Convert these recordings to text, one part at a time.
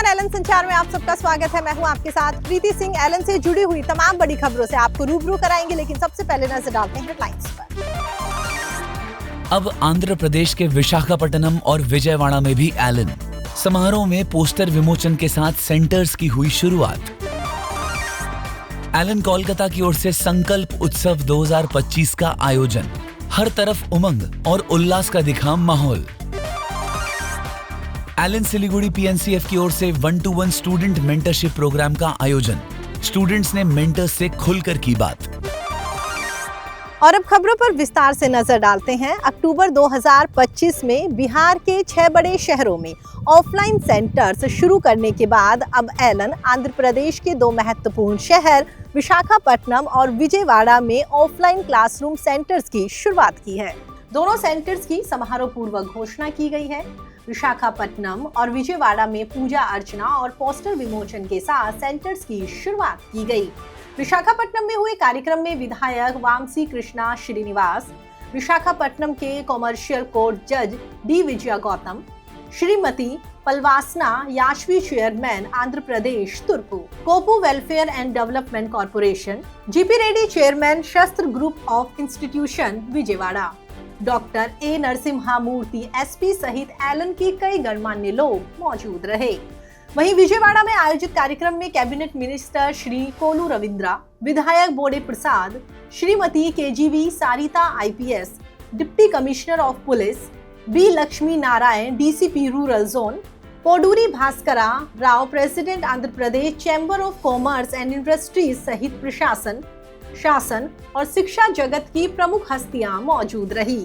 Elon संचार में आप सबका स्वागत है। मैं हूं आपके साथ प्रीति सिंह। एलन से जुड़ी हुई तमाम बड़ी खबरों से आपको रूबरू कराएंगे, लेकिन सबसे पहले नजर डालते हैं हेडलाइंस पर। अब आंध्र प्रदेश के विशाखापट्टनम और विजयवाड़ा में भी एलन समारोह में पोस्टर विमोचन के साथ सेंटर्स की हुई शुरुआत। एलन कोलकाता की ओर से संकल्प उत्सव 2025 का आयोजन, हर तरफ उमंग और उल्लास का दिखा माहौल। एलन सिलीगुड़ी पीएनसीएफ की ओर से 1-to-1 स्टूडेंट मेंटरशिप प्रोग्राम का आयोजन, स्टूडेंट्स ने मेंटर्स से खुलकर की बात। और अब खबरों पर विस्तार से नजर डालते हैं। अक्टूबर 2025 में बिहार के 6 बड़े शहरों में ऑफलाइन सेंटर्स शुरू करने के बाद अब एलन आंध्र प्रदेश के 2 महत्वपूर्ण शहर विशाखापट्टनम और विजयवाड़ा में ऑफलाइन क्लासरूम सेंटर्स की शुरुआत की है। दोनों सेंटर्स की समारोह पूर्वक घोषणा की गई है। विशाखापट्टनम और विजयवाड़ा में पूजा अर्चना और पोस्टर विमोचन के साथ सेंटर्स की शुरुआत की गई। विशाखापट्टनम में हुए कार्यक्रम में विधायक वामसी कृष्णा श्रीनिवास, विशाखापट्टनम के कॉमर्शियल कोर्ट जज D Vijaya Gautam, Shrimati Palvasana Yashvi chairman Andhra Pradesh Turpu, Kopu welfare and development corporation, GP Reddy chairman Shastra group of institution Vijayawada, doctor A Narasimha Murthy SP सहित एलन के कई गणमान्य लोग मौजूद रहे। वहीं विजयवाड़ा में आयोजित कार्यक्रम में कैबिनेट मिनिस्टर श्री कोलू रविंद्रा, विधायक Bode Prasad, Shrimati KGV Sarita IPS, deputy commissioner of police B Lakshmi Narayan DCP rural zone, Poduri Bhaskara Rao president Andhra Pradesh chamber of commerce and industries सहित प्रशासन, शासन और शिक्षा जगत की प्रमुख हस्तियां मौजूद रही।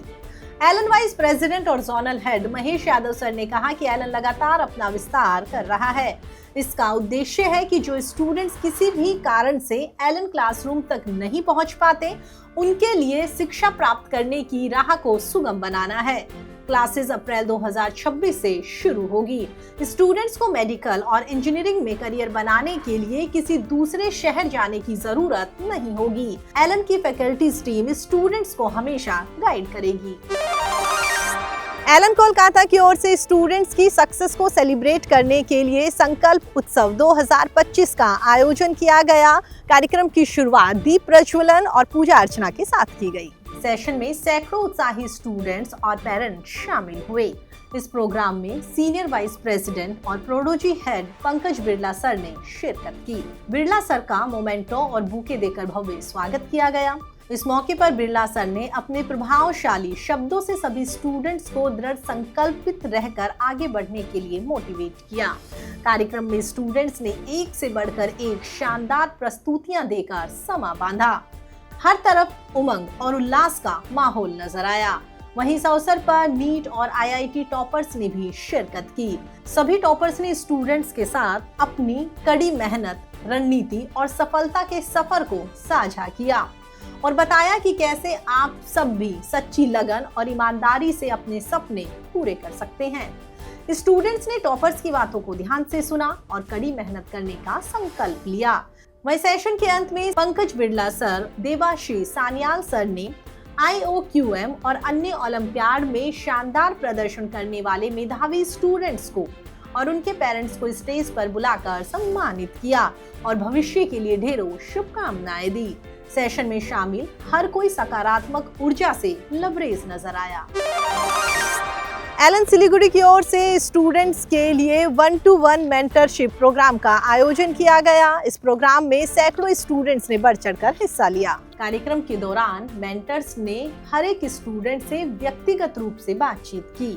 एलन वाइस प्रेसिडेंट और zonal head Mahesh Yadav sir ने कहा कि एलन लगातार अपना विस्तार कर रहा है। इसका उद्देश्य है कि जो स्टूडेंट्स किसी भी कारण से एलन क्लासरूम तक नहीं पहुंच पाते, उनके लिए शिक्षा प्राप्त करने की राह को सुगम बनाना है। क्लासेस अप्रैल 2026 से शुरू होगी। स्टूडेंट्स को मेडिकल और इंजीनियरिंग में करियर बनाने के लिए किसी दूसरे शहर जाने की जरूरत नहीं होगी। एलन की फैकल्टीज टीम स्टूडेंट्स को हमेशा गाइड करेगी। एलन कोलकाता की ओर से स्टूडेंट्स की सक्सेस को सेलिब्रेट करने के लिए संकल्प उत्सव 2025 का आयोजन किया गया। कार्यक्रम की शुरुआत दीप प्रज्वलन और पूजा अर्चना के साथ की गई। सेशन में सैकड़ों उत्साही स्टूडेंट्स और पेरेंट्स शामिल हुए। इस प्रोग्राम में सीनियर वाइस प्रेसिडेंट और प्रोडोजी हेड पंकज बिरला सर ने शिरकत की। बिरला सर का मोमेंटो और बुके देकर भव्य स्वागत किया गया। इस मौके पर बिरला सर ने अपने प्रभावशाली शब्दों से सभी स्टूडेंट्स को दृढ़ संकल्पित रहकर आगे बढ़ने के लिए मोटिवेट किया। कार्यक्रम में स्टूडेंट्स ने एक से बढ़कर एक शानदार प्रस्तुतियां देकर समा बांधा। हर तरफ उमंग और उल्लास का माहौल नजर आया। वहीं इस अवसर पर नीट और आईआईटी टॉपर्स ने भी शिरकत की। सभी टॉपर्स ने स्टूडेंट्स के साथ अपनी कड़ी मेहनत, रणनीति और सफलता के सफर को साझा किया और बताया कि कैसे आप सब भी सच्ची लगन और ईमानदारी से अपने सपने पूरे कर सकते हैं। स्टूडेंट्स ने टॉपर्स की बातों को ध्यान से सुना और कड़ी मेहनत करने का संकल्प लिया। वहीं सेशन के अंत में पंकज बिरला सर, देवाशीष सान्याल सर ने IOQM और अन्य ओलंपियाड में शानदार प्रदर्शन करने वाले मेधावी स्टूडेंट्स को और उनके पेरेंट्स को स्टेज पर बुलाकर सम्मानित किया और भविष्य के लिए ढेरों शुभकामनाएं दी। सेशन में शामिल हर कोई सकारात्मक ऊर्जा से लबरेज नजर आया। एलन सिलीगुड़ी की ओर से स्टूडेंट्स के लिए 1-to-1 मेंटरशिप प्रोग्राम का आयोजन किया गया। इस प्रोग्राम में सैकड़ों स्टूडेंट्स ने बढ़ चढ़कर हिस्सा लिया। कार्यक्रम के दौरान मेंटर्स ने हर एक स्टूडेंट से व्यक्तिगत रूप से बातचीत की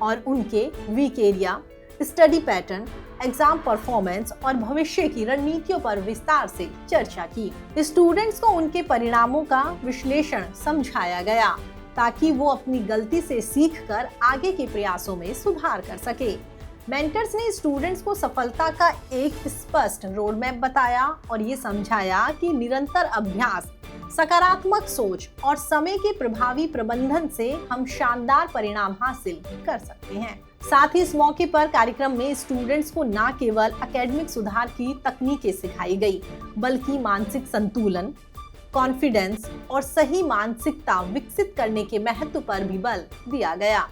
और उनके week area, study pattern, exam performance और भविष्य की रणनीतियों पर विस्तार से चर्चा की। स्टूडेंट्स को उनके परिणामों का विश्लेषण समझाया गया ताकि वो अपनी गलती से सीखकर आगे के प्रयासों में सुधार कर सके। मेंटर्स ने स्टूडेंट्स को सफलता का एक स्पष्ट रोड मैप बताया और ये समझाया कि निरंतर अभ्यास, सकारात्मक सोच और समय के प्रभावी प्रबंधन से हम शानदार परिणाम हासिल कर सकते हैं। साथ ही इस मौके पर कार्यक्रम में स्टूडेंट्स को न केवल एकेडमिक सुधार की तकनीकें सिखाई गई, बल्कि मानसिक संतुलन, कॉन्फिडेंस और सही मानसिकता विकसित करने के महत्व पर भी बल दिया गया।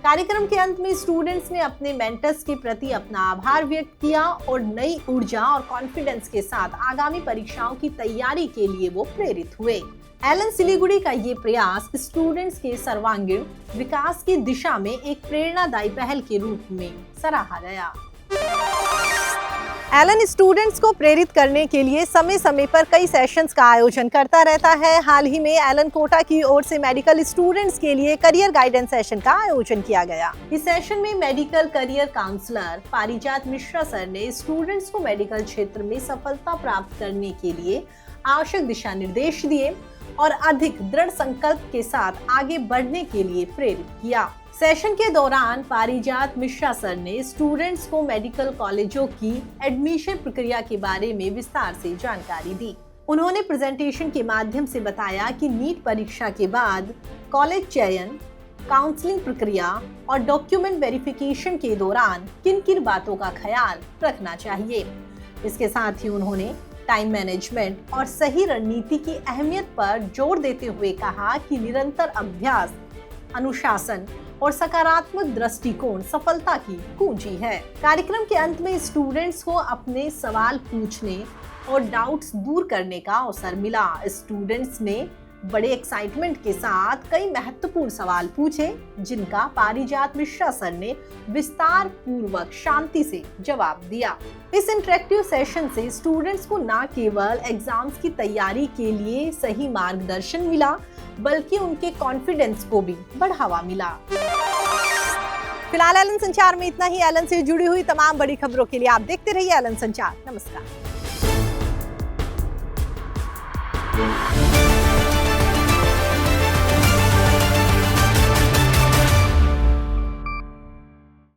कार्यक्रम के अंत में स्टूडेंट्स ने अपने मेंटर्स के प्रति अपना आभार व्यक्त किया और नई ऊर्जा और कॉन्फिडेंस के साथ आगामी परीक्षाओं की तैयारी के लिए वो प्रेरित हुए। एलन सिलीगुड़ी का ये प्रयास स्टूडेंट्स के सर्वांगीण विकास की दिशा में एक प्रेरणादायी पहल के रूप में सराहा गया। एलन स्टूडेंट्स को प्रेरित करने के लिए समय समय पर कई सेशंस का आयोजन करता रहता है। हाल ही में एलन कोटा की ओर से मेडिकल स्टूडेंट्स के लिए करियर गाइडेंस सेशन का आयोजन किया गया। इस सेशन में मेडिकल करियर काउंसलर पारिजात मिश्रा सर ने स्टूडेंट्स को मेडिकल क्षेत्र में सफलता प्राप्त करने के लिए आवश्यक दिशा निर्देश दिए और अधिक दृढ़ संकल्प के साथ आगे बढ़ने के लिए प्रेरित किया। सेशन के दौरान पारिजात मिश्रा सर ने स्टूडेंट्स को मेडिकल कॉलेजों की एडमिशन प्रक्रिया के बारे में विस्तार से जानकारी दी। उन्होंने प्रेजेंटेशन के माध्यम से बताया कि नीट परीक्षा के बाद कॉलेज चयन, काउंसलिंग प्रक्रिया और डॉक्यूमेंट वेरिफिकेशन के दौरान किन किन बातों का ख्याल रखना चाहिए। इसके साथ ही उन्होंने टाइम मैनेजमेंट और सही रणनीति की अहमियत पर जोर देते हुए कहा कि निरंतर अभ्यास, अनुशासन और सकारात्मक दृष्टिकोण सफलता की कुंजी है। कार्यक्रम के अंत में स्टूडेंट्स को अपने सवाल पूछने और डाउट्स दूर करने का अवसर मिला। स्टूडेंट्स ने बड़े एक्साइटमेंट के साथ कई महत्वपूर्ण सवाल पूछे, जिनका पारिजात मिश्रा सर ने विस्तार पूर्वक शांति से जवाब दिया। इस इंटरेक्टिव सेशन से स्टूडेंट्स को न केवल एग्जाम्स की तैयारी के लिए सही मार्गदर्शन मिला, बल्कि उनके कॉन्फिडेंस को भी बढ़ावा मिला। फिलहाल एलन संचार में इतना ही। एलन से जुड़ी हुई तमाम बड़ी खबरों के लिए आप देखते रहिए एलन संचार। नमस्कार।